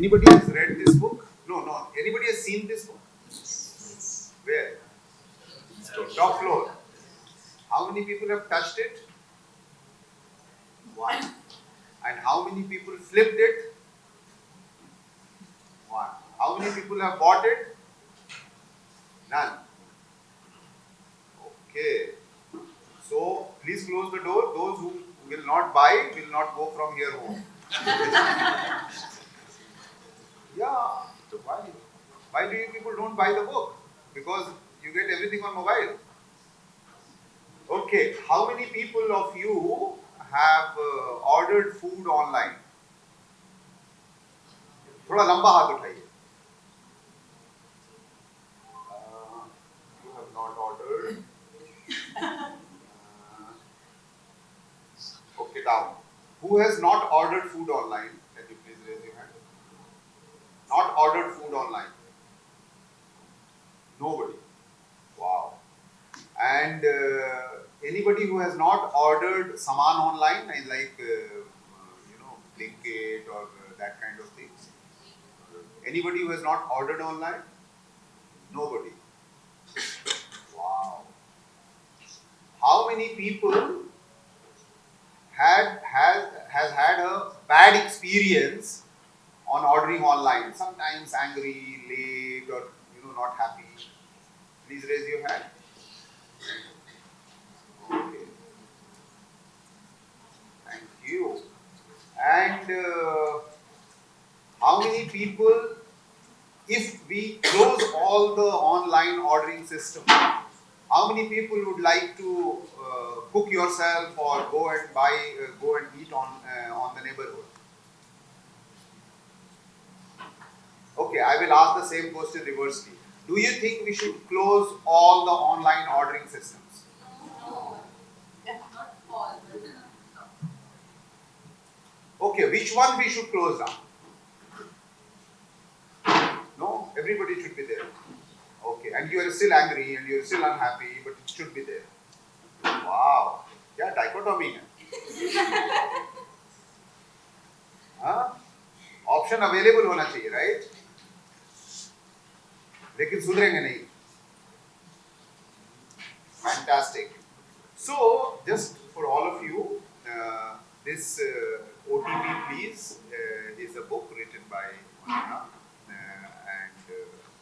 Anybody has read this book? No, no. Anybody has seen this book? Where? Top floor. How many people have touched it? One. And how many people flipped it? One. How many people have bought it? None. Okay. So please close the door. Those who will not buy will not go from here home. Yeah. So why do you people don't buy the book? Because you get everything on mobile. Okay. How many people of you have ordered food online? थोड़ा लंबा हाथ उठाइए. You have not ordered. Okay, down. Who has not ordered food online? Can you please raise your hand? Not ordered food online. Nobody. Wow. And anybody who has not ordered saman online, like Blinkit or that kind of things. Anybody who has not ordered online? Nobody. Wow. How many people has had a bad experience on ordering online? Sometimes angry, late, or not happy. Please raise your hand. Okay. Thank you. And how many people, if we close all the online ordering system, how many people would like to cook yourself or go and go and eat on the neighborhood? Okay, I will ask the same question reversely. Do you think we should close all the online ordering systems? No. Not all. Okay, which one we should close down? No, everybody should be there. Okay, and you are still angry and you are still unhappy, but it should be there. Wow, क्या dichotomy है? हाँ? Option available होना चाहिए, right? लेकिन सुधरेंगे नहीं. Fantastic. So, just for all of you, this OTP Please is a book written by Monica, and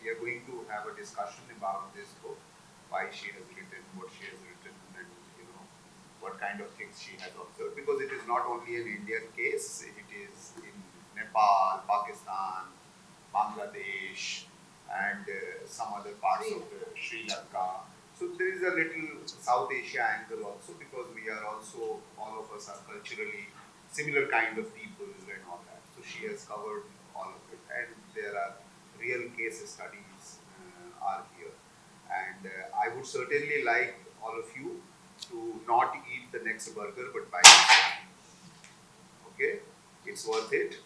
we are going to have a discussion about this book, why she has written, what she has written, and what kind of things she has observed. Because it is not only an Indian case; it is in Nepal, Pakistan, Bangladesh, and some other parts of Sri Lanka. So there is a little South Asia angle also, because we are also, all of us are culturally similar kind of people and all that. So she has covered all of it, and there are real case studies are here. And I would certainly like all of you to not eat the next burger, but buy it. Okay, it's worth it.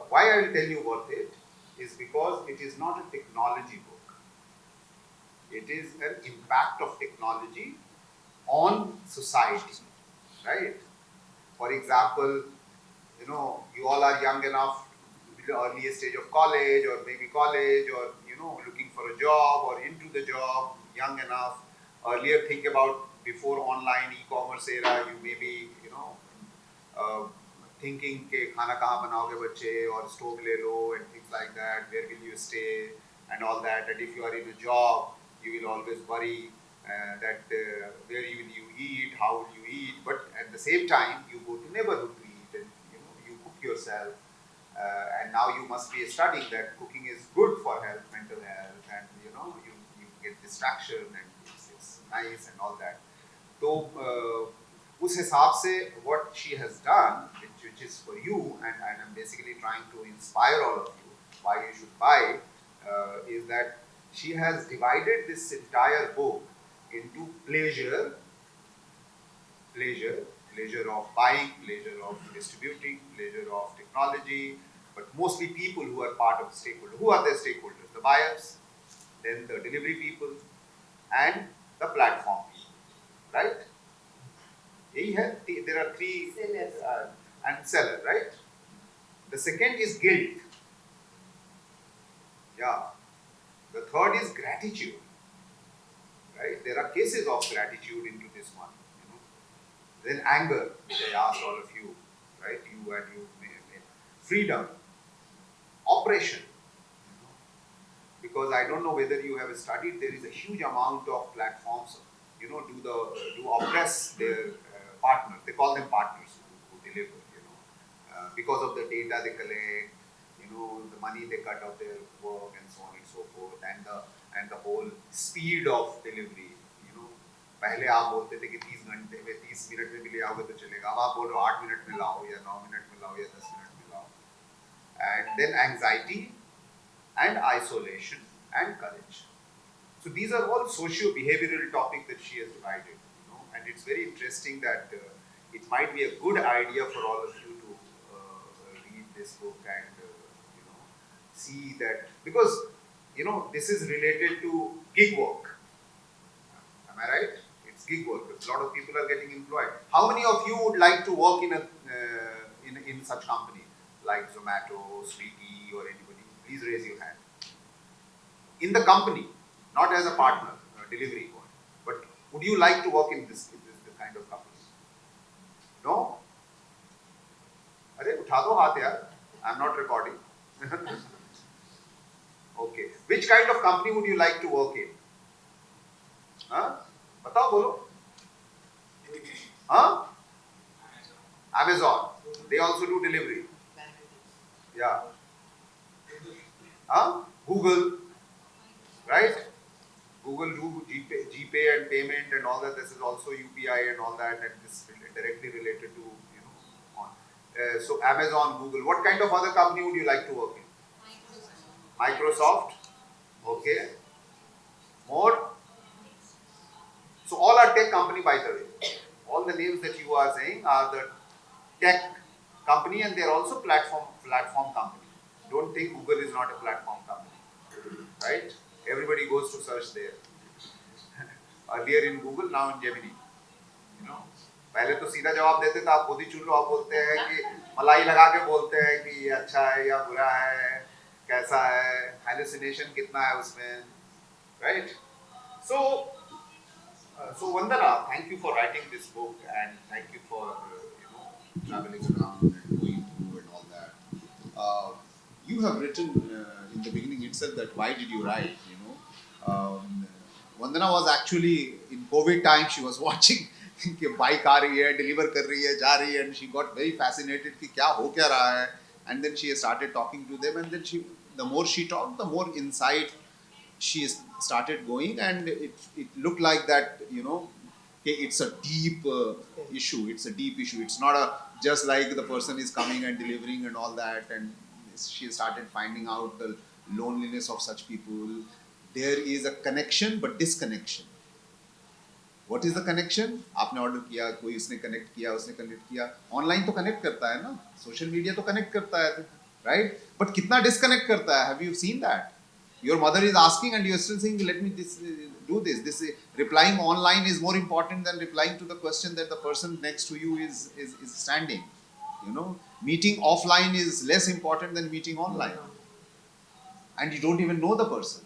Why I will tell you worth it is because it is not a technology book. It is an impact of technology on society, right? For example, you all are young enough, the earliest stage of college, or maybe college, or looking for a job or into the job, young enough. Earlier, think about before online e-commerce era, you may be, uh, thinking के खाना कहाँ बनाओगे बच्चे और stove ले लो and things like that, where will you stay and all that, and if you are in a job you will always worry that where will you eat, how will you eat, but at the same time you go to neighborhood to eat, and you cook yourself, and now you must be studying that cooking is good for health, mental health, and you get distraction, and it's nice and all that. So उस हिसाब से what she has done, which is for you, and I'm basically trying to inspire all of you why you should buy, is that she has divided this entire book into pleasure, pleasure of buying, pleasure of distributing, pleasure of technology, but mostly people who are part of the stakeholder. Who are the stakeholders? The buyers, then the delivery people, and the platform people, right? There are three Sellers. and seller, right? The second is guilt. Yeah. The third is gratitude. Right? There are cases of gratitude into this one. You know. Then anger, which I asked all of you, right? You and you, freedom, oppression. Because I don't know whether you have studied, there is a huge amount of platforms, do oppress their partners. They call them partners who deliver, because of the data they collect, the money they cut out their work and so on and so forth, and the whole speed of delivery. पहले आप बोलते थे कि 30 घंटे में 30 minute में भी ले आओगे तो चलेगा, अब आप बोल रहे हो 8 मिनट में लाओ या 9 मिनट में लाओ या 10 मिनट में लाओ. And then anxiety and isolation and courage. So these are all socio-behavioral topics that she has divided, and it's very interesting that it might be a good idea for all of you to read this book and see that, because this is related to gig work. Am I right? It's gig work. A lot of people are getting employed. How many of you would like to work in a in such company like Zomato, Swiggy, or anybody? Please raise your hand. In the company, not as a partner, a delivery boy. But would you like to work in this kind of company? No? अरे उठा दो हाथ यार. I'm not recording. Okay. Which kind of company would you like to work in? हाँ? बताओ बोलो. हाँ? Amazon. They also do delivery. Yeah. Huh? Google. Right? Google do GPay and payment and all that. This is also UPI and all that, and this is directly related to on. So Amazon, Google. What kind of other company would you like to work in? Microsoft. Okay. More. So all are tech company, by the way. All the names that you are saying are the tech company, and they are also platform company. Don't think Google is not a platform company, right? Everybody goes to search there. Earlier in Google, now in Gemini. पहले तो सीधा जवाब देते थे, आप खुद ही चुन लो. आप बोलते हैं कि मलाई लगा के बोलते हैं कि ये अच्छा है या बुरा है, कैसा है, hallucination कितना है उसमें, right? So Vandana, thank you for writing this book, and thank you for traveling around and going through and all that. You have written in the beginning itself that why did you write? Vandana was actually in COVID time. She was watching कि bike आ रही है, deliver कर रही है, जा रही है, and she got very fascinated कि क्या हो क्या रहा है. And then she started talking to them, and then the more she talked, the more insight she started going, and it looked like that, it's a deep issue. It's a deep issue. It's not just like the person is coming and delivering and all that. And she started finding out the loneliness of such people. There is a connection but disconnection. What is the connection? आपने order किया, कोई उसने connect किया, उसने connect किया. Online तो connect करता है ना, सोशल मीडिया तो कनेक्ट करता है, राइट? बट कितना डिस्कनेक्ट करता है? Have you seen that? Your mother is asking and you're still saying, let me do this. This replying online is more important than replying to the question that the person next to you is standing. Meeting offline is less important than meeting online. And you don't even know the person.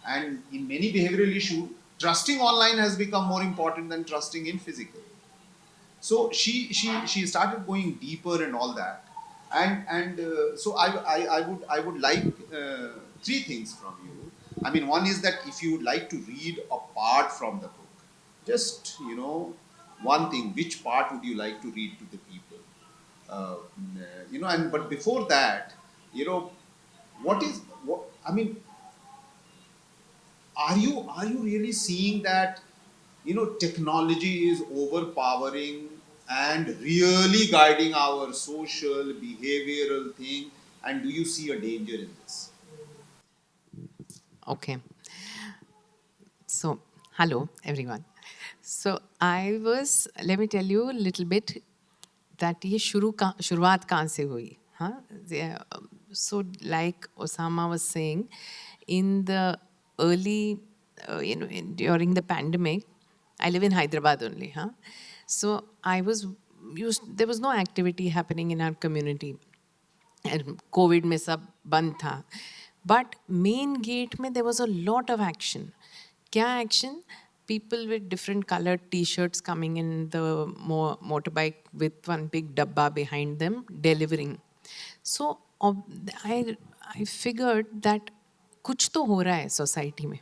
And in many behavioral issues, trusting online has become more important than trusting in physical. So she started going deeper and all that. And so I would like three things from you. I mean, one is that if you would like to read a part from the book, just one thing, which part would you like to read to the people? And but before that, what I mean, are you really seeing that technology is overpowering and really guiding our social behavioral thing, and do you see a danger in this? Okay. So, hello everyone. So, let me tell you a little bit that ये शुरुआत कहाँ से हुई, हाँ? So, like Osama was saying, in the early, during the pandemic, I live in Hyderabad only, huh? So, there was no activity happening in our community. And COVID में सब बंद था. But main gate में there was a lot of action. क्या action? People with different colored t-shirts coming in the motorbike with one big dabba behind them delivering. So I I figured that कुछ तो हो रहा है society में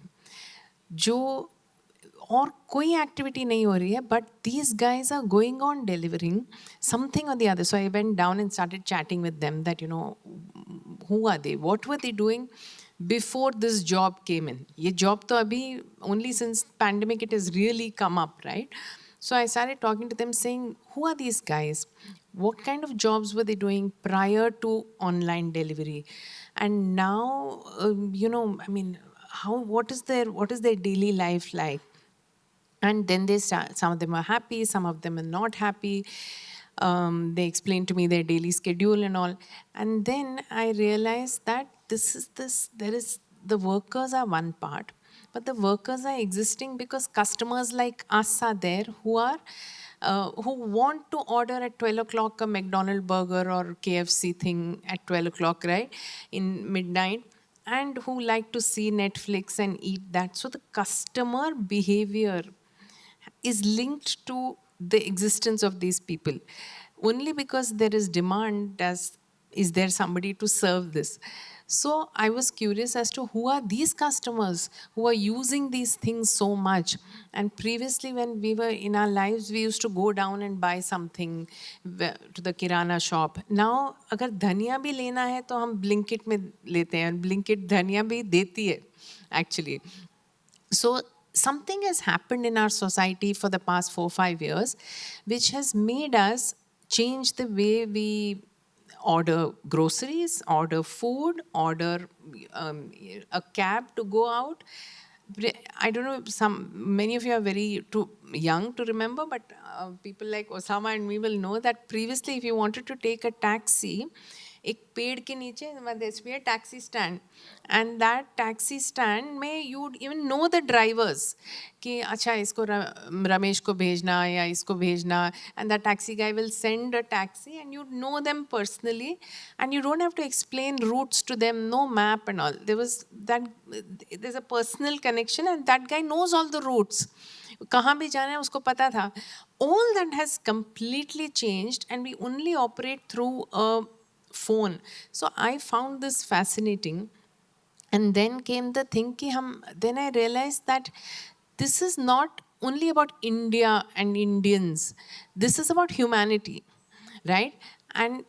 जो और कोई एक्टिविटी नहीं हो रही है but these guys are going on delivering something और the other so I went down and started chatting with them that you know who are they what were they doing before this job came in ये job तो अभी only since pandemic it is really come up right so I started talking to them saying, who are these guys? What kind of jobs were they doing prior to online delivery? And now, you know, I mean, what is their daily life like? And then they start, some of them are happy, some of them are not happy. They explain to me their daily schedule and all. And then I realized that the workers are one part, but the workers are existing because customers like us are there who want to order at 12 o'clock a McDonald's burger or KFC thing at 12 o'clock, right, in midnight, and who like to see Netflix and eat that. So the customer behavior is linked to the existence of these people. Only because there is demand is there somebody to serve this. So I was curious as to who are these customers who are using these things so much. And previously when we were in our lives, we used to go down and buy something to the kirana shop. Now, अगर धनिया भी लेना है तो हम Blinkit में लेते हैं. Blinkit धनिया भी देती है actually. So something has happened in our society for the past 4-5 years, which has made us change the way we order groceries, order food, order a cab to go out. I don't know, many of you are very too young to remember, but people like Osama and me will know that previously if you wanted to take a taxi, एक पेड़ के नीचे there's be a taxi stand, and that taxi stand में you would even know the drivers कि अच्छा इसको रमेश को भेजना या इसको भेजना, and the taxi guy will send a taxi and you know them personally and you don't have to explain routes to them, no map and all. There's a personal connection and that guy knows all the routes. कहाँ भी जाना है उसको पता था. All that has completely changed and we only operate through a phone. So I found this fascinating. And then came the thing then I realized that this is not only about India and Indians. This is about humanity, right? And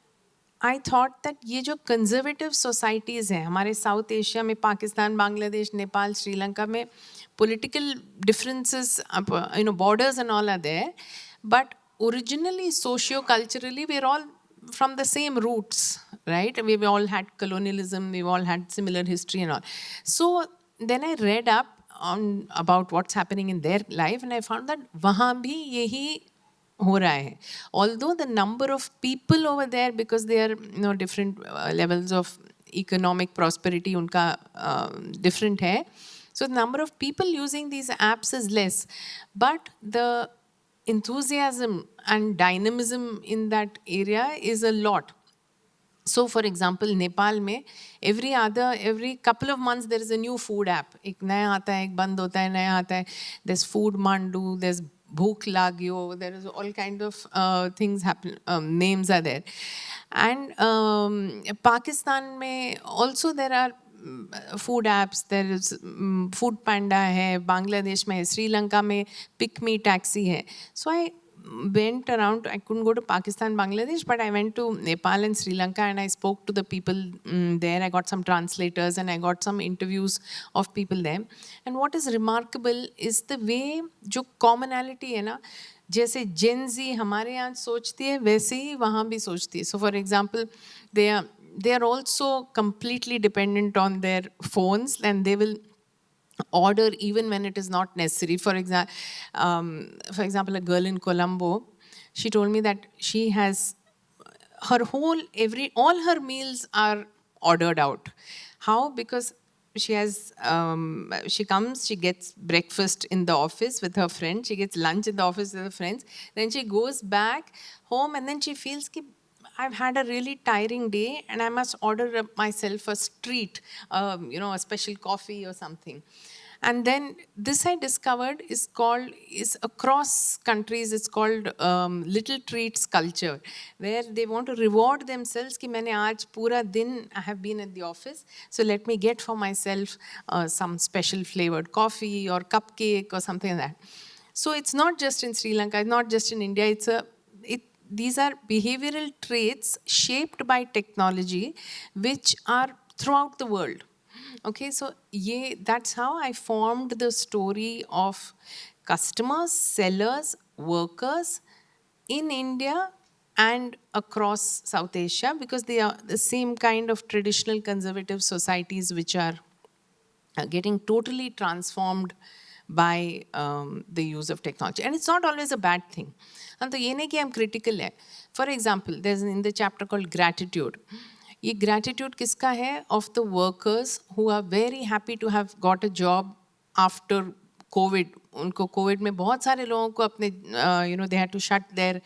I thought that ये जो conservative societies हैं हमारे South Asia में, Pakistan, Bangladesh, Nepal, Sri Lanka में political differences, borders and all are there, but originally socio-culturally we're all from the same roots, right? We've all had colonialism, we've all had similar history and all. So then I read up on about what's happening in their life and I found that वहाँ भी यही हो रहा है. Although the number of people over there, because they are different levels of economic prosperity उनका different है. So the number of people using these apps is less, but the enthusiasm and dynamism in that area is a lot. So for example, Nepal में every couple of months there is a new food app. एक नया आता है, एक बंद होता है, नया आता है. There's Food Mandu, there's Bhook Lagyo, there is all kind of things happen, names are there. And Pakistan में also there are food apps, there is Food Panda है, Bangladesh में, Sri Lanka में Pick Me Taxi है. So I went around, I couldn't go to Pakistan, Bangladesh, but I went to Nepal and Sri Lanka and I spoke to the people there. I got some translators and I got some interviews of people there. And what is remarkable is the way जो commonality है ना, जैसे Gen Z हमारे यहाँ सोचती है वैसे ही वहाँ भी सोचती है. So for example, they are also completely dependent on their phones and they will order even when it is not necessary. For example, a girl in Colombo, she told me that she has all her meals are ordered out. How? Because she comes, she gets breakfast in the office with her friends, she gets lunch in the office with her friends, then she goes back home and then she feels कि I've had a really tiring day and I must order myself a treat, a special coffee or something. And then this I discovered is across countries, it's called Little Treats culture, where they want to reward themselves कि मैंने आज पूरा दिन I have been at the office, so let me get for myself some special flavored coffee or cupcake or something like that. So it's not just in Sri Lanka, not just in India, these are behavioral traits shaped by technology which are throughout the world. Okay, so that's how I formed the story of customers, sellers, workers in India and across South Asia, because they are the same kind of traditional conservative societies which are getting totally transformed by the use of technology. And it's not always a bad thing. And तो ये नहीं कि हम critical है. For example, there's in the chapter called gratitude. ये gratitude किसका है? Of the workers who are very happy to have got a job after COVID. उनको COVID में बहुत सारे लोगों को अपने, they had to shut their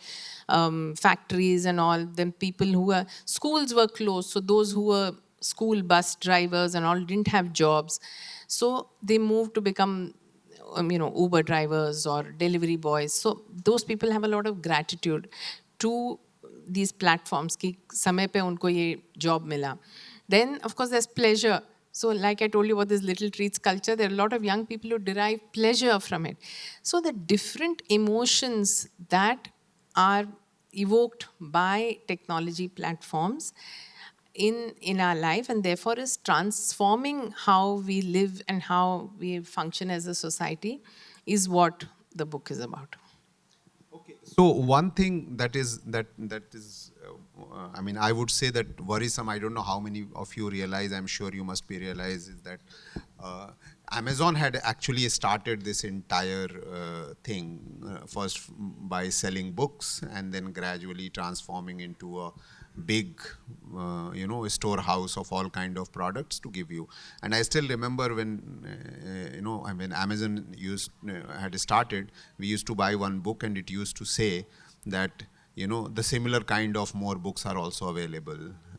factories and all. Then people who were, schools were closed. So those who were school bus drivers and all didn't have jobs. So they moved to become Uber drivers or delivery boys. So those people have a lot of gratitude to these platforms कि समय पे उनको ये job मिला. Then of course there's pleasure. So like I told you about this Little Treats culture, there are a lot of young people who derive pleasure from it. So the different emotions that are evoked by technology platforms in our life, and therefore is transforming how we live and how we function as a society, is what the book is about. Okay. So one thing that is I mean, I would say that worrisome, I don't know how many of you realize, I'm sure you must be realized, is that Amazon had actually started this entire thing first by selling books and then gradually transforming into a big storehouse of all kind of products to give you. And I still remember when when Amazon had started, we used to buy one book and it used to say that the similar kind of more books are also available,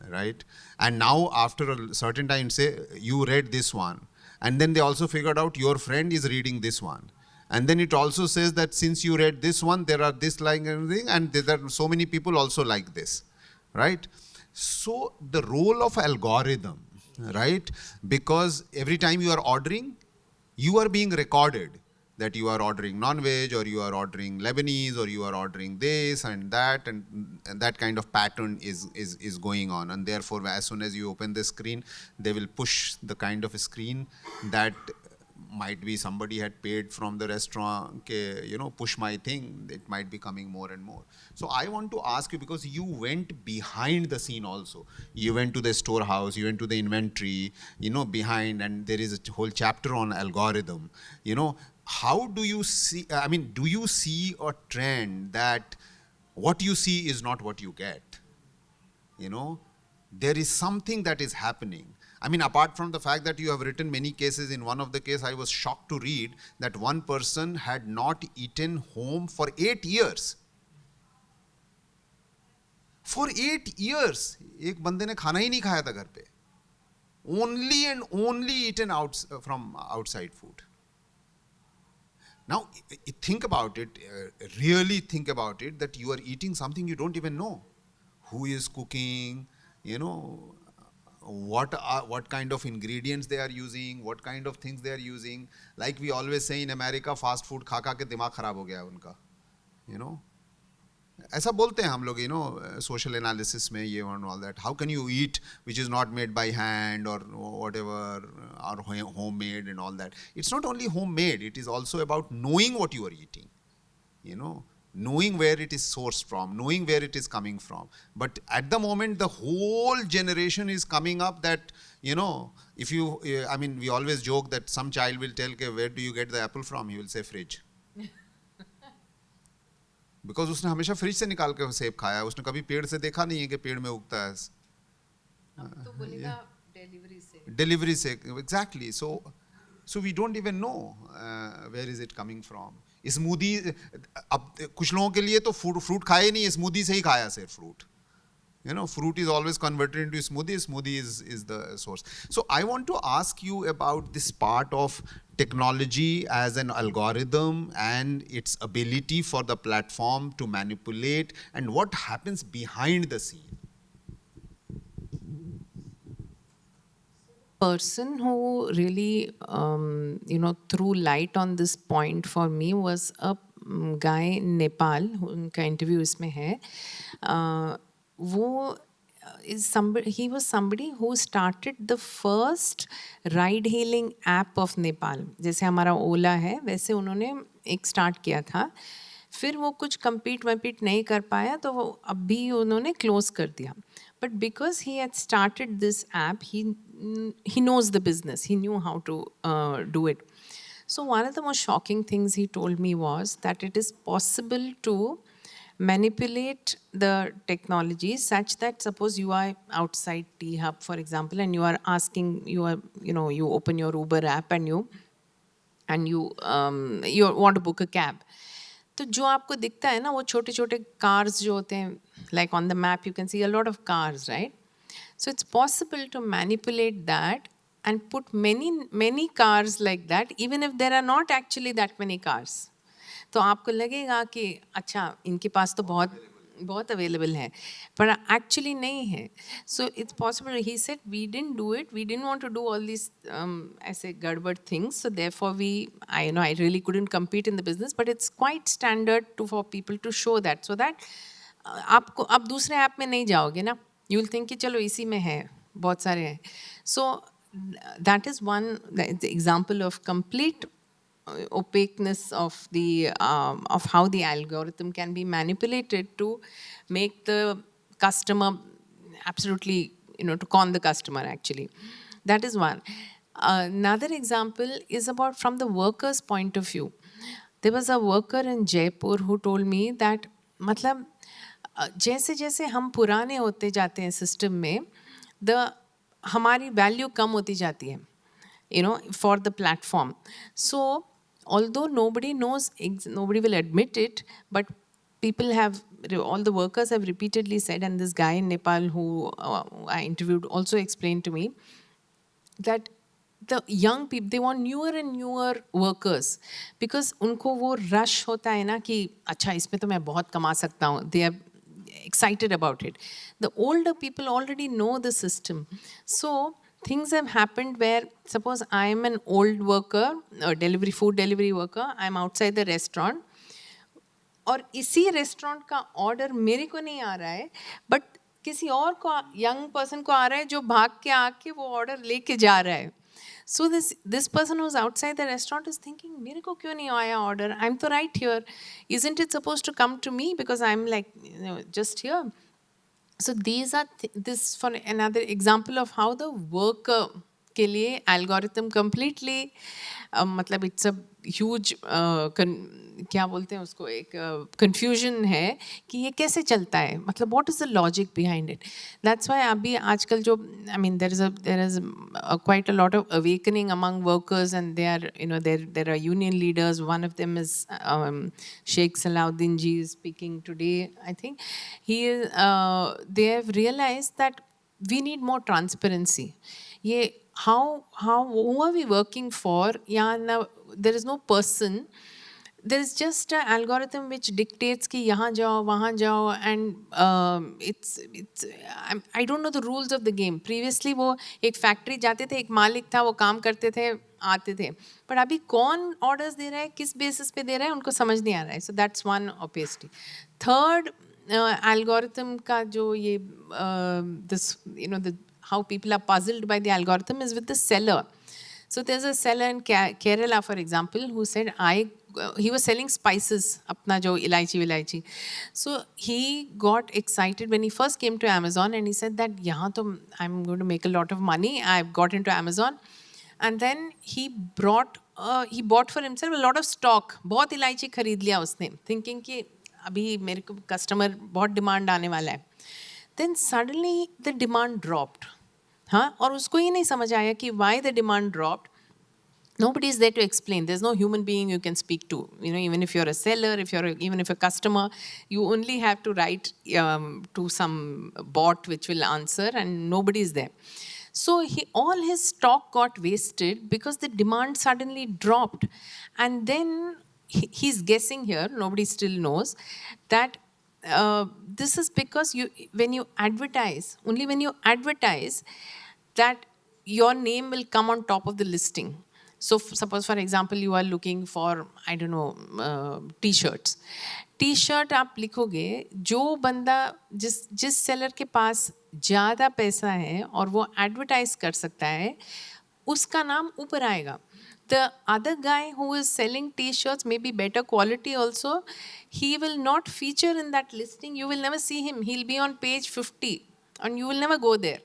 right? And now after a certain time, say you read this one, and then they also figured out your friend is reading this one. And then it also says that since you read this one, there are this like everything, and there are so many people also like this, right? So the role of algorithm, right? Because every time you are ordering, you are being recorded that you are ordering non-veg, or you are ordering Lebanese, or you are ordering this and that kind of pattern is going on. And therefore, as soon as you open the screen, they will push the kind of a screen that might be somebody had paid from the restaurant, push my thing, it might be coming more and more. So I want to ask you, because you went behind the scene also. You went to the storehouse, you went to the inventory, behind, and there is a whole chapter on algorithm. How do you see, I mean, do you see a trend that what you see is not what you get? There is something that is happening. I mean, apart from the fact that you have written many cases, in one of the cases I was shocked to read that one person had not eaten home for 8 years. For 8 years, एक बंदे ने खाना ही नहीं खाया था घर पे. Only and only eaten from outside food. Now, think about it, really think about it, that you are eating something you don't even know. Who is cooking, what kind of ingredients they are using, what kind of things they are using. Like we always say in America, fast food खा के दिमाग खराब हो गया उनका, ऐसा बोलते हैं हम लोग, social analysis में ये and all that. How can you eat which is not made by hand or whatever, or homemade and all that? It's not only homemade, it is also about knowing what you are eating, knowing where it is sourced from, knowing where it is coming from. But at the moment, the whole generation is coming up that, if you, I mean, we always joke that some child will tell, where do you get the apple from? He will say fridge. Because उसने हमेशा fridge से निकाल के सेब खाया है, उसने कभी पेड़ से देखा नहीं है कि पेड़ में उगता है. अब तो बोलेगा डिलीवरी से, exactly. So we don't even know where is it coming from. Smoothie, अब कुछ लोगों के लिए तो फ्रूट खाए नहीं, स्मूदी से ही खाया सिर्फ fruit. You know, fruit is always converted into smoothie. Smoothie is the source. So I want to ask you about this part of technology as an algorithm and its ability for the platform to manipulate and what happens behind the scene. Person who really threw light on this point for me was a guy in Nepal, उनका interview इसमें है. वो is somebody, he was somebody who started the first ride hailing app of Nepal. जैसे हमारा ओला है वैसे उन्होंने एक स्टार्ट किया था. फिर वो कुछ compete वम्पीट नहीं कर पाया तो वो अभी उन्होंने क्लोज कर दिया. But because he had started this app, he knows the business. He knew how to do it. So one of the most shocking things he told me was that it is possible to manipulate the technology such that suppose you are outside T Hub, for example, and you are asking, you open your Uber app and you want to book a cab. तो जो आपको दिखता है ना वो छोटे छोटे cars जो होते हैं, like on the map you can see a lot of cars, right? So it's possible to manipulate that and put many cars like that, even if there are not actually that many cars. तो आपको लगेगा कि अच्छा इनके पास तो बहुत available है, पर एक्चुअली नहीं है. So it's possible. He said we didn't do it, we didn't want to do all this ऐसे गड़बड़ things, so therefore we I really couldn't compete in the business, but it's quite standard for people to show that, so that आपको आप दूसरे app में नहीं जाओगे ना, you will think कि चलो इसी में है, बहुत सारे हैं. So that is one example of complete opaqueness of of how the algorithm can be manipulated to make the customer absolutely, to con the customer actually. That is one. Another example is about from the worker's point of view. There was a worker in Jaipur who told me that मतलब जैसे जैसे हम पुराने होते जाते हैं system में, हमारी वैल्यू कम होती जाती है, for the platform. So although nobody knows, nobody will admit it, but people have, all the workers have repeatedly said, and this guy in Nepal who I interviewed also explained to me, that the young people, they want newer and newer workers because उनको वो rush होता है ना कि अच्छा इसमें तो मैं बहुत कमा सकता हूँ. They are excited about it. The older people already know the system. So things have happened where suppose I am an old worker, a food delivery worker, I am outside the restaurant और इसी restaurant का order मेरे को नहीं आ रहा है, but किसी और को, यंग पर्सन को आ रहा है जो भाग के आके वो ऑर्डर लेके जा रहा है. So this person who's outside the restaurant is thinking, मेरे को क्यों नहीं आया ऑर्डर? I'm तो right here. Isn't it supposed to come to me because I'm like just here? So these are this for another example of how the worker के लिए algorithm completely मतलब it's a huge क्या बोलते हैं उसको, एक confusion है कि ये कैसे चलता है, मतलब what is the logic behind it. That's why अभी आजकल जो there is quite a lot of awakening among workers, and they are there are union leaders. One of them is Sheikh Salahuddin ji is speaking today. I think he is they have realized that we need more transparency. ये how who are we working for? Yeah, there is no person. There is just an algorithm which dictates कि यहाँ जाओ वहाँ जाओ, and it's I don't know the rules of the game. Previously वो एक factory जाते थे, एक मालिक था, वो काम करते थे, आते थे, पर अभी कौन ऑर्डर्स दे रहा है, किस बेसिस पे दे रहा है, उनको समझ नहीं आ रहा है. So that's one opacity. Third algorithm का जो ये this how people are puzzled by the algorithm is with the seller. So there's a seller in Kerala, for example, who said he was selling spices, apna jo ilaichi. So he got excited when he first came to Amazon, and he said that yahan to I'm going to make a lot of money. I've got into Amazon, and then he bought for himself a lot of stock. बहुत इलायची खरीद लिया उसने, thinking कि अभी मेरे को customer बहुत demand आने वाला है. Then suddenly the demand dropped. हाँ, और उसको ये नहीं समझ आया कि why the demand dropped. Nobody is there to explain. There's no human being you can speak to. Even if you're a seller, even if a customer, you only have to write to some bot which will answer, and nobody is there. So all his stock got wasted because the demand suddenly dropped, and then he's guessing here. Nobody still knows that this is because when you advertise, that your name will come on top of the listing. So suppose, for example, you are looking for, I don't know, t-shirts. T-shirt आप लिखोगे, जो बंदा जिस seller के पास ज़्यादा पैसा है और वो एडवर्टाइज कर सकता है, उसका नाम ऊपर आएगा. The other guy who is selling t-shirts, maybe better quality also, he will not feature in that listing. You will never see him. He'll be on page 50 and you will never go there.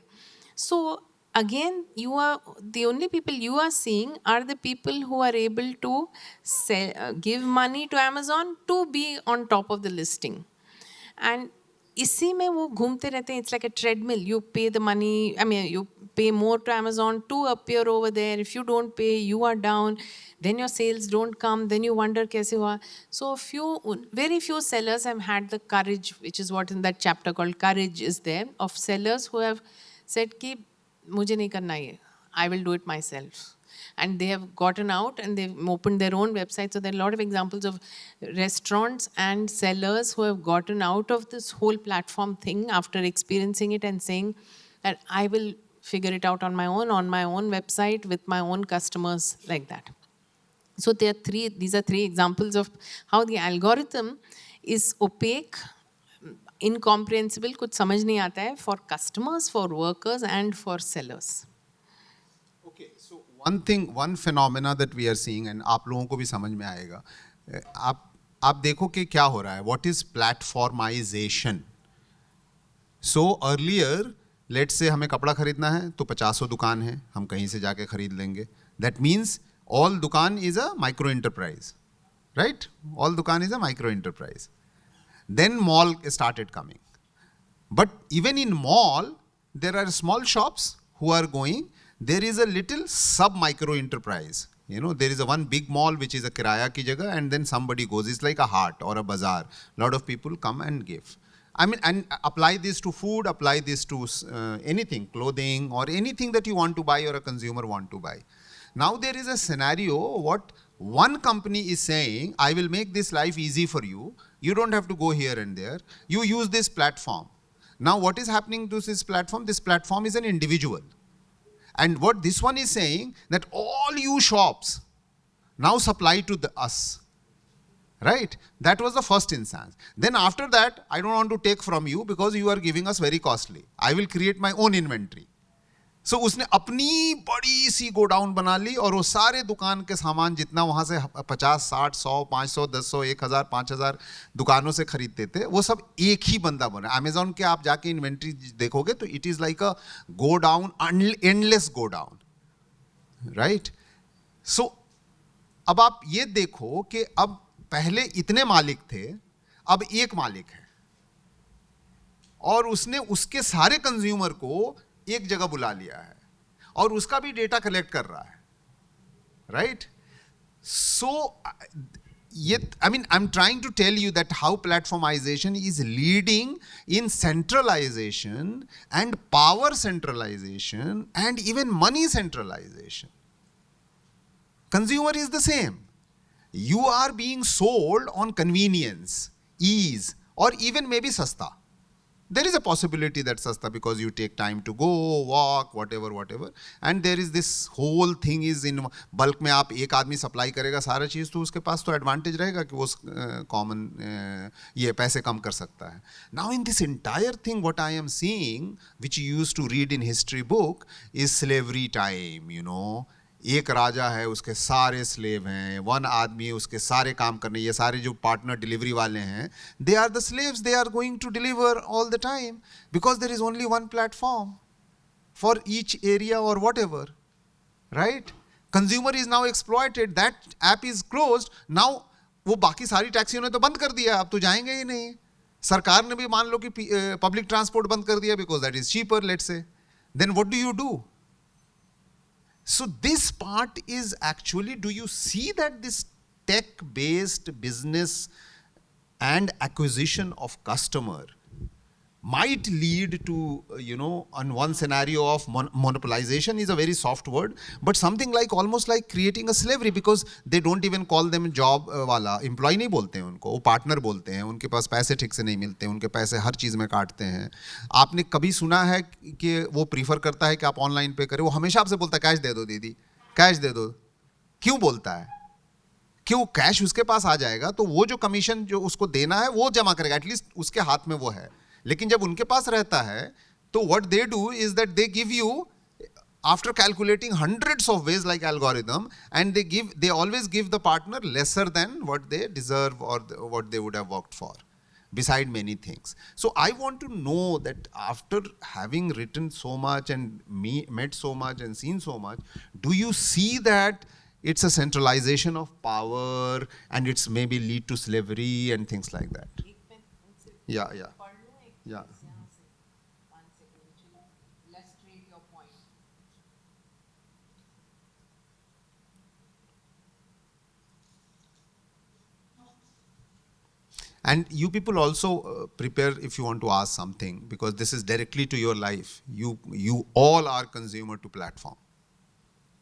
So again, the only people you are seeing are the people who are able to give money to Amazon to be on top of the listing. And इसी में वो घूमते रहते हैं. It's like a treadmill. You pay the money, you pay more to Amazon to appear over there. If you don't pay, you are down. Then your sales don't come. Then you wonder कैसे हुआ. So very few sellers have had the courage, which is what in that chapter called Courage is there, of sellers who have said कि मुझे नहीं करना ये, I will do it myself. And they have gotten out and they've opened their own website. So there are a lot of examples of restaurants and sellers who have gotten out of this whole platform thing after experiencing it and saying that I will figure it out on my own website with my own customers, like that. So these are three examples of how the algorithm is opaque, incomprehensible, कुछ समझ नहीं आता है, for customers, for workers and for sellers. Okay, so one phenomena that we are seeing, and आप लोगों को भी समझ में आएगा, आप देखो कि क्या हो रहा है. What is platformization? So earlier, let's say हमें कपड़ा खरीदना है तो 50 दुकान है, हम कहीं से जाके खरीद लेंगे. That means all दुकान is a micro enterprise, right? All दुकान is a micro enterprise. Then mall started coming. But even in mall, there are small shops who are going. There is a little sub-micro enterprise. There is a one big mall which is a kiraya ki jagah, and then somebody goes. It's like a hart or a bazaar. A lot of people come and give. And apply this to food, apply this to anything, clothing or anything that you want to buy or a consumer want to buy. Now there is a scenario what one company is saying, I will make this life easy for you. You don't have to go here and there. You use this platform. Now what is happening to this platform? This platform is an individual. And what this one is saying, that all you shops now supply to us. Right? That was the first instance. Then after that, I don't want to take from you because you are giving us very costly. I will create my own inventory. So उसने अपनी बड़ी सी godown बना ली और वो सारे दुकान के सामान जितना वहाँ से 50, 60, 100, 500, 10, 1000, 5000 दुकानों से खरीदते थे, वो सब एक ही बंदा बना. अमेज़ॉन के आप जाके इन्वेंट्री देखोगे तो it is like a godown, endless godown, right? So अब आप ये देखो कि अब पहले इतने मालिक थे, अब एक मालिक है और उसने उसके सारे कंज्यूमर को एक जगह बुला लिया है और उसका भी डेटा कलेक्ट कर रहा है, right? So I'm trying to tell you that how platformization is leading in centralization and power centralization and even money centralization. Consumer is the same. You are being sold on convenience, ease, or even maybe sasta. There is a possibility that sasta because you take time to go, walk, whatever. And there is this whole thing is in bulk में आप एक आदमी supply करेगा सारा चीज़ तो उसके पास तो advantage रहेगा कि वो कॉमन ये पैसे कम कर सकता है. Now in this entire thing what I am seeing, which you used to read in history book, is slavery time, एक राजा है, उसके सारे स्लेव हैं, वन आदमी उसके सारे काम करने, ये सारे जो पार्टनर डिलीवरी वाले हैं, they are the slaves, they are going to deliver all the time because there is only one platform for each area or whatever, right? Consumer is now exploited, that app is closed, now वो बाकी सारी टैक्सियों ने तो बंद कर दिया, अब तो जाएंगे ही नहीं. सरकार ने भी मान लो कि पब्लिक ट्रांसपोर्ट बंद कर दिया because that is cheaper, let's say. Then what do you do? So this part is actually, do you see that this tech-based business and acquisition of customer might lead to, on one scenario of monopolization is a very soft word, but something like almost like creating a slavery, because they don't even call them job wala, employee नहीं बोलते हैं उनको, वो partner बोलते हैं, उनके पास पैसे ठीक से नहीं मिलते, उनके पैसे हर चीज़ में काटते हैं. आपने कभी सुना है कि वो प्रीफर करता है कि आप ऑनलाइन पे करें? वो हमेशा आपसे बोलता है कैश दे दो दीदी, कैश दे दो. क्यों बोलता है? क्यों? कैश उसके पास आ जाएगा तो वो जो कमीशन जो उसको देना है वो जमा करेगा, एटलीस्ट उसके हाथ में वो है. लेकिन जब उनके पास रहता है तो what they do is that they give you, after calculating hundreds of ways like algorithm, and they always give the partner lesser than what they deserve or what they would have worked for, beside many things. So I want to know that after having written so much and met so much and seen so much, do you see that it's a centralization of power and it's maybe lead to slavery and things like that? Yeah, yeah. Yeah. And you people also prepare if you want to ask something, because this is directly to your life. You all are consumer to platform.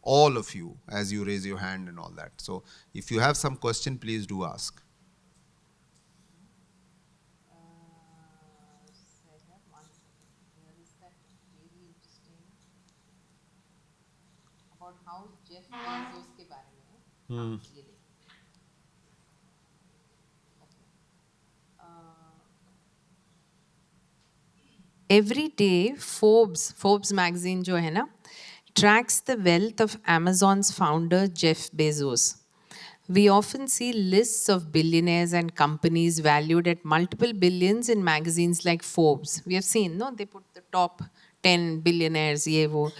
All of you, as you raise your hand and all that. So if you have some question, please do ask. About how Jeff Bezos के बारे में है. ये देखो. Every day, Forbes magazine जो है ना, tracks the wealth of Amazon's founder Jeff Bezos. We often see lists of billionaires and companies valued at multiple billions in magazines like Forbes. We have seen, no? They put the top 10 billionaires, ye wo.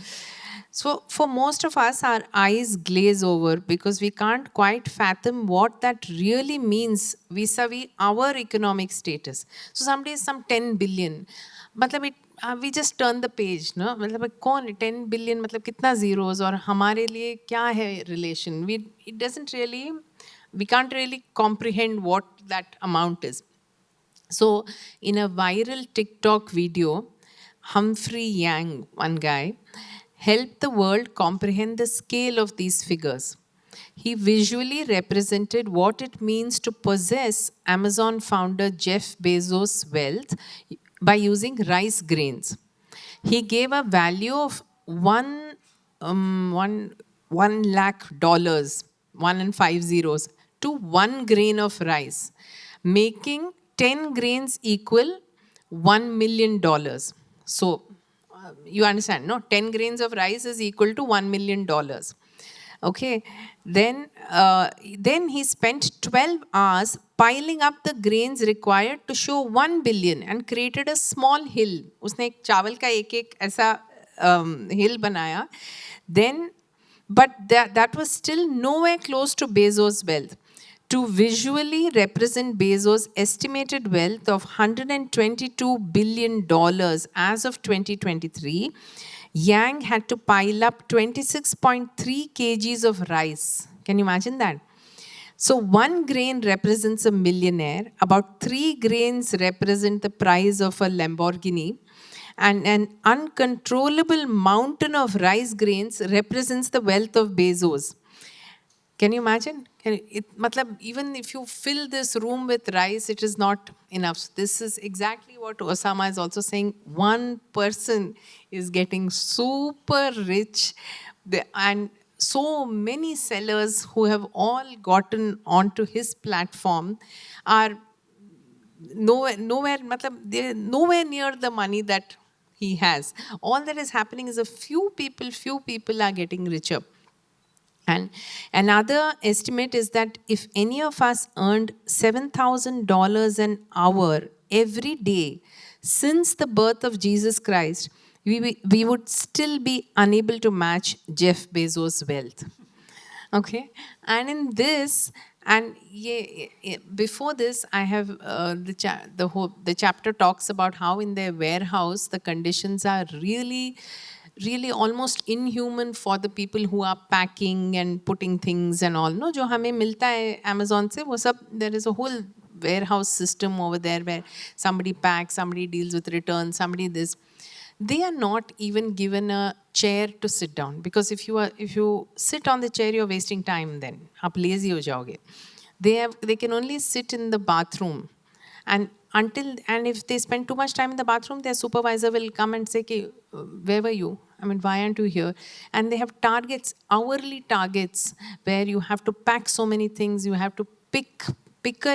So for most of us, our eyes glaze over because we can't quite fathom what that really means vis-a-vis our economic status. So some days some 10 billion. मतलब we just turn the page, no? मतलब कौन 10 billion मतलब कितना zeros और हमारे लिए क्या है relation? It doesn't really, we can't really comprehend what that amount is. So in a viral TikTok video, Humphrey Yang, one guy, helped the world comprehend the scale of these figures. He visually represented what it means to possess Amazon founder Jeff Bezos' wealth by using rice grains. He gave a value of $1 lakh, 1 and 5 zeros, to 1 grain of rice, making 10 grains equal $1 million. So you understand, no? 10 grains of rice is equal to $1 million. Okay, then he spent 12 hours piling up the grains required to show 1 billion and created a small hill. उसने एक चावल का एक ऐसा hill बनाया. Then, but that was still nowhere close to Bezos' wealth. To visually represent Bezos' estimated wealth of $122 billion as of 2023, Yang had to pile up 26.3 kgs of rice. Can you imagine that? So 1 grain represents a millionaire, about 3 grains represent the price of a Lamborghini, and an uncontrollable mountain of rice grains represents the wealth of Bezos. Can you imagine? Even if you fill this room with rice, it is not enough. So this is exactly what Osama is also saying. One person is getting super rich, and so many sellers who have all gotten onto his platform are nowhere they're nowhere near the money that he has. All that is happening is a few people are getting richer. And another estimate is that if any of us earned $7,000 an hour every day since the birth of Jesus Christ, we would still be unable to match Jeff Bezos' wealth. Okay? And in this, and before this, I have the chapter talks about how in their warehouse the conditions are really really almost inhuman for the people who are packing and putting things and all. No, जो हमें मिलता है Amazon से वो सब, there is a whole warehouse system over there where somebody packs, somebody deals with returns, somebody this. They are not even given a chair to sit down, because if you sit on the chair, you're wasting time. Then आप lazy हो जाओगे. They can only sit in the bathroom, and if they spend too much time in the bathroom, their supervisor will come and say, "Ki, where were you? I mean, why aren't you here?" And they have targets, hourly targets, where you have to pack so many things. You have to picker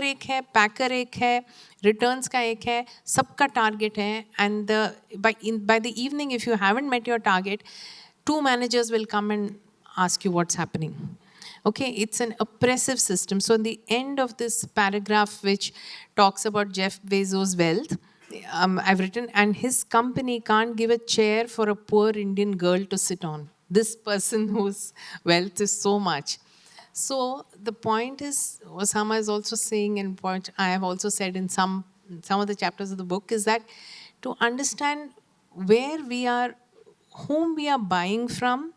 एक है, packer एक है, returns का एक है, सबका target है. And by the evening, if you haven't met your target, 2 managers will come and ask you what's happening. Okay, it's an oppressive system. So in the end of this paragraph, which talks about Jeff Bezos' wealth, I've written, and his company can't give a chair for a poor Indian girl to sit on. This person whose wealth is so much. So the point is, Osama is also saying, and point I have also said in some of the chapters of the book, is that to understand where we are, whom we are buying from,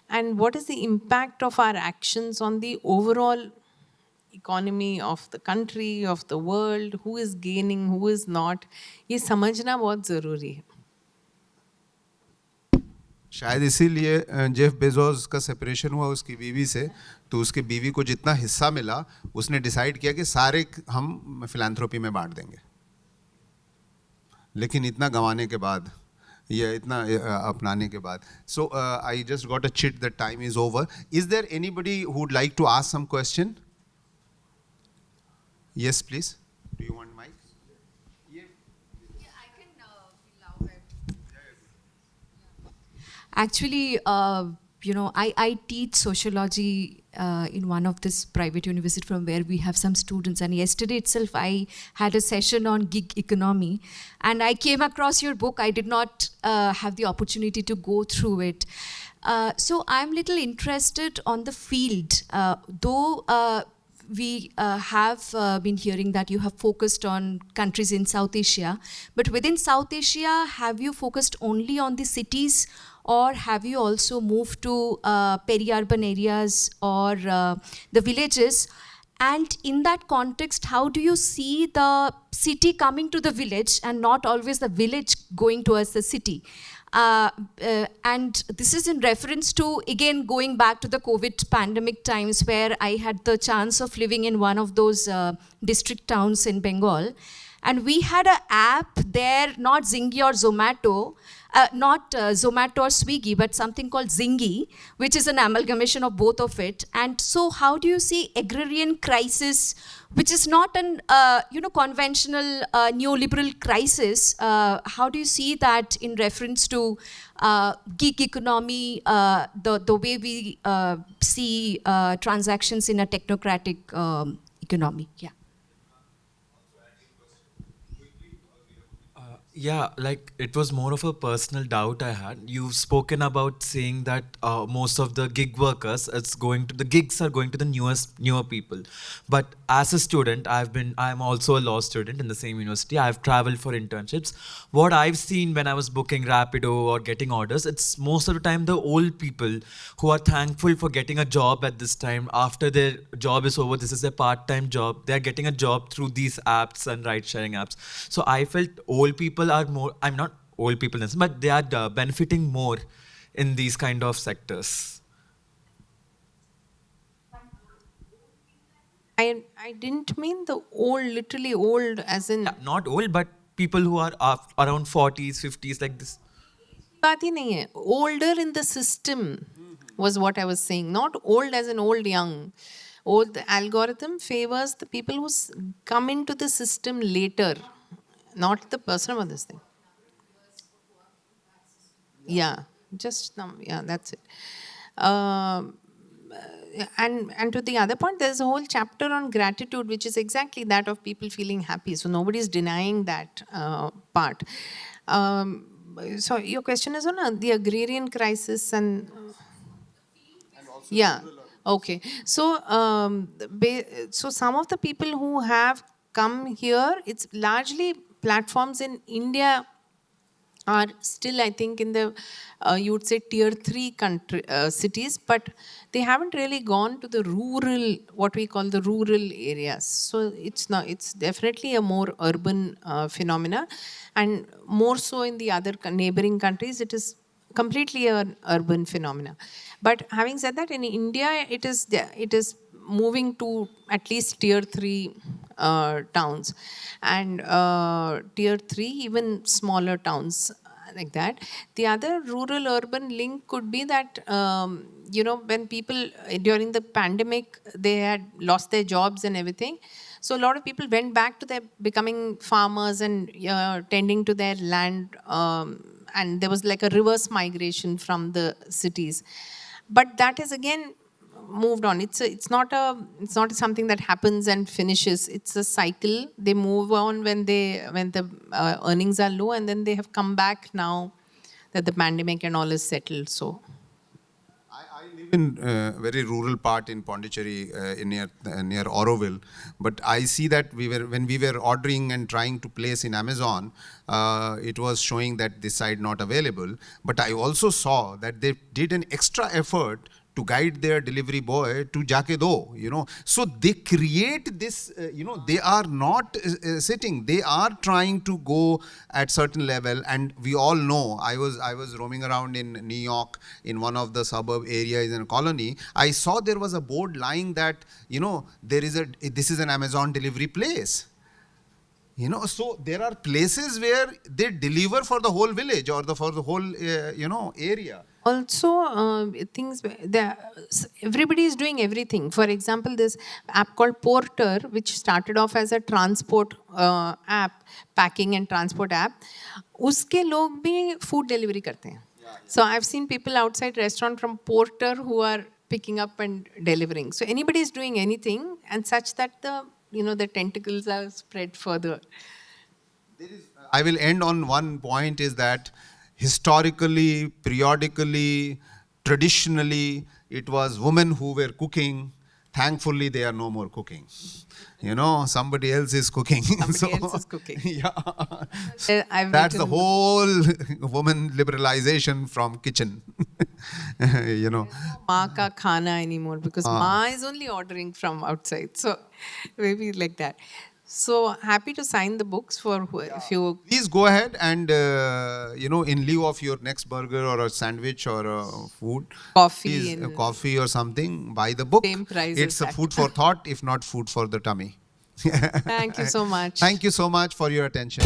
and what is the impact of our actions on the overall economy of the country, of the world, who is gaining, who is not, ये समझना बहुत ज़रूरी है. शायद इसीलिए Jeff Bezos का separation हुआ उसकी बीवी से, तो उसके बीवी को जितना हिस्सा मिला उसने डिसाइड किया कि सारे हम फिलैंथ्रोपी में बांट देंगे. लेकिन इतना गंवाने के बाद, ये इतना अपनाने के बाद, so I just got a chit that time is over. Is there anybody who would like to ask some question? Yes please. Do you want mic? Actually, I teach sociology in one of this private university from where we have some students. And yesterday itself, I had a session on gig economy. And I came across your book. I did not have the opportunity to go through it. So I'm little interested on the field. Though we have been hearing that you have focused on countries in South Asia. But within South Asia, have you focused only on the cities, or have you also moved to peri-urban areas or the villages? And in that context, how do you see the city coming to the village and not always the village going towards the city? And this is in reference to, again, going back to the COVID pandemic times, where I had the chance of living in one of those district towns in Bengal. And we had an app there, not Zingy or Zomato, not Zomato or Swiggy, but something called Zingy, which is an amalgamation of both of it. And so how do you see agrarian crisis, which is not an conventional neoliberal crisis? How do you see that in reference to gig economy, the way we see transactions in a technocratic economy? Yeah. Yeah, like it was more of a personal doubt I had. You've spoken about saying that most of the gig workers, the gigs are going to the newer people. But as a student, I'm also a law student in the same university. I've traveled for internships. What I've seen when I was booking Rapido or getting orders, it's most of the time the old people who are thankful for getting a job at this time. After their job is over, this is their part-time job. They're getting a job through these apps and ride-sharing apps. So I felt old people are more, I'm not old people, but they are benefiting more in these kind of sectors. I didn't mean the old, literally old, as in. Yeah, not old, but people who are around 40s, 50s, like this. बात ही नहीं है. Older in the system was what I was saying. Not old as in old young. Old, the algorithm favors the people who come into the system later, not the person about this thing. Yeah, that's it. And to the other point, there's a whole chapter on gratitude, which is exactly that of people feeling happy. So nobody's denying that part. So your question is on the agrarian crisis and yeah. Okay. So so some of the people who have come here, it's largely platforms in India are still, I think, in the you would say tier 3 country cities, but they haven't really gone to the rural, what we call the rural areas. So it's not, it's definitely a more urban phenomena, and more so in the other neighboring countries, it is completely an urban phenomena. But having said that, in India, it is moving to at least tier 3 towns, and tier 3 even smaller towns like that. The other rural urban link could be that when people during the pandemic, they had lost their jobs and everything, so a lot of people went back to their becoming farmers and tending to their land, and there was like a reverse migration from the cities. But that is again moved on. It's not something that happens and finishes. It's a cycle. They move on when the earnings are low, and then they have come back now that the pandemic and all is settled. So I live in a very rural part in Pondicherry, near Auroville. But I see that when we were ordering and trying to place in Amazon, it was showing that this side not available. But I also saw that they did an extra effort to guide their delivery boy to Jaake Do, So they create this, they are not sitting. They are trying to go at certain level. And we all know, I was roaming around in New York in one of the suburb areas in a colony. I saw there was a board lying that, this is an Amazon delivery place. So there are places where they deliver for the whole village or for the whole, area. also, everybody is doing everything. For example, this app called Porter, which started off as a transport app, packing and transport app, uske log bhi food delivery karte hain. So I've seen people outside restaurant from Porter who are picking up and delivering. So anybody is doing anything, and such that the tentacles are spread further. I will end on one point, is that historically, periodically, traditionally, it was women who were cooking. Thankfully, they are no more cooking. Somebody else is cooking. Somebody else is cooking. Yeah. That's the whole woman liberalization from kitchen. Ma ka khana anymore, because Ma is only ordering from outside. So maybe like that. So happy to sign the books for if you. Please go ahead and, in lieu of your next burger or a sandwich or a food, Coffee please, and coffee or something, buy the book. Same price It's as a that. food for thought, if not food for the tummy. Thank you so much. Thank you so much for your attention.